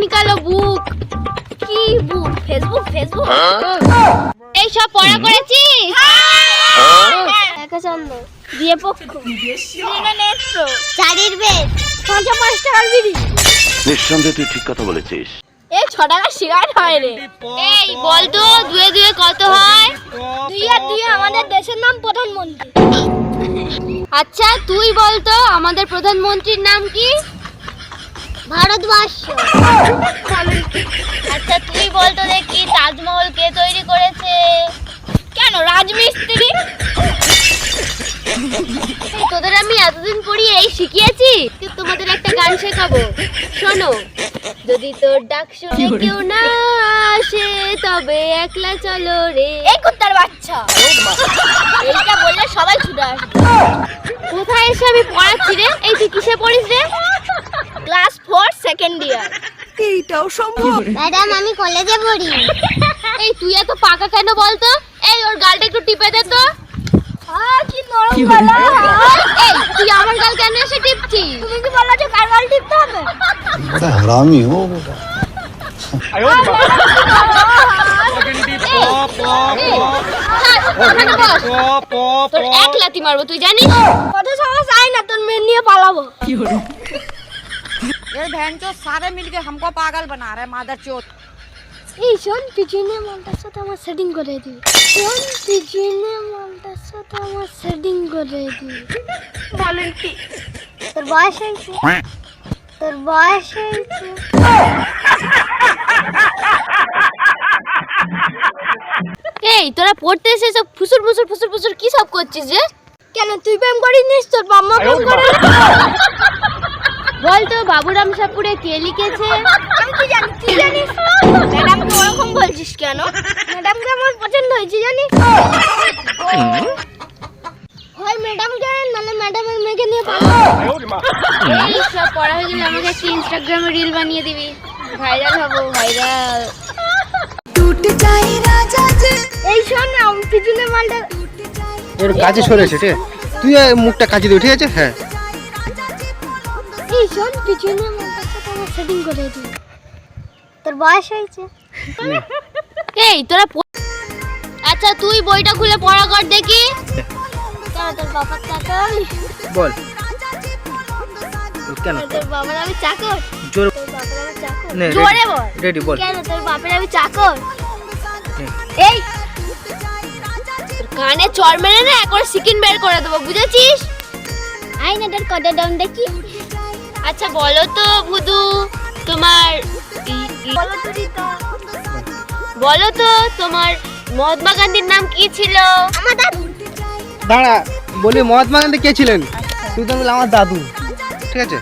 নিকালো বুক। কি বুক? Facebook Facebook. এই সব পড়া করেছিস? একা চন্দ্র দিয়ে পক্ষ না নেত্র চারির বেশ ৫ টাকার বিড়ি। নিঃসন্দেহে তুই ঠিক কথা বলেছিস। এই ৬ টাকার সিগারেট হয় রে। এই বল তো দুয়ে দুয়ে কত হয়? ২ আর ২ আমাদের দেশের নাম প্রধানমন্ত্রী। আচ্ছা তুই বল তো আমাদের প্রধানমন্ত্রীর নাম কি? ভারতবর্ষ। আচ্ছা তুই বল তো দেখি তাজমহল কে তৈরি করেছে? কেন রাজমিস্ত্রি? তোদের আমি এতদিন পড়িয়ে এই শিখিয়েছি, তোমাদের একটা গান শেখাবো, শোনো। যদি তোর ডাক শুনে কেউ না আসে তবে একলা চলো রে। এই কুত্তার বাচ্চা, এইটা বললে সবাই ছুটে আসবে। কোথায় এসে আমি পড়াচ্ছি রে? এই তুই কিসে পড়িস রে? Class 4 second year. এইটাও সম্ভব? ম্যাডাম আমি কলেজে পড়ি। এই তুই এত পাকা কেন বলতো? এই ওর গালটা একটু টিপে দে তো। কি নরম গলা। এই তুই আমার গাল কেন এসে টিপছিস? তুমি কি বলছো কার গাল টিপতে হবে? बड़ा हरामी हो बेटा। তোর এক লাথি মারবো তুই জানিস? কত সাহস আয় না তোর মেয়ে নিয়ে পালাবো। ये भैंचो सारे मिलके हमको पागल बना रहे मादरचोद। এই শোন পিছনে মালটার সাথে আমার সেটিং করে দিবি। শোন পিছনে মালটার সাথে আমার সেটিং করে দিবি। বলেন কি? তোর বয়স হয়েছে? তোর বয়স হয়েছে? এই তোরা পড়তে এসে সব ফুসুর ফুসুর ফুসুর ফুসুর কি সব করছিস রে? কেন তুই প্রেম করিস? তোর বাবা প্রেম করে? বল তো বাবুরাম সাপুরে কে লিখেছে? আমি কি জানি? তুই জানিস? ম্যাডামকে ওরকম বলছিস কেন? ম্যাডামকে আমার পছন্দ হয়েছে জানিস? হয় ম্যাডাম জানেন নালে ম্যাডামের মেয়েকে নিয়ে পালাবো। এই সব পড়া হয়ে গেলে আমাকে একটা ইনস্টাগ্রামে রিল বানিয়ে দিবি, ভাইরাল হবো, ভাইরাল। এই শোন না পিছনে মালটা এর কাজে সরেছে ঠিক আছে, তুই মুখটা কাজে দিবি ঠিক আছে। হ্যাঁ এই শোন পিছনে মালটার সাথে আমার সেটিং করে দিবি। তোর বয়স হয়েছে? এই তোরা আচ্ছা তুই বইটা খুলে পড়া কর দেখি। তোর বাবার চাকর বল কেন? তোর বাবার আমি চাকর? জোর তোর বাবার আমি চাকর? নে, জোরে বল। রেডি বল। কেন তোর বাপের আমি চাকর? এই তোর কানে চড় মেরে না একবার সিকিন বের করে দেবো, বুঝেছিস? আইনাটার কত দাম দেখি। আচ্ছা বলো তো ভুদু তোমার বলো তো তোমার মহাত্মা গান্ধীর নাম কি ছিল? আমার দাদু। দাঁড়া বলি মহাত্মা গান্ধী কে ছিলেন? তুই তো বললি আমার দাদু, ঠিক আছে।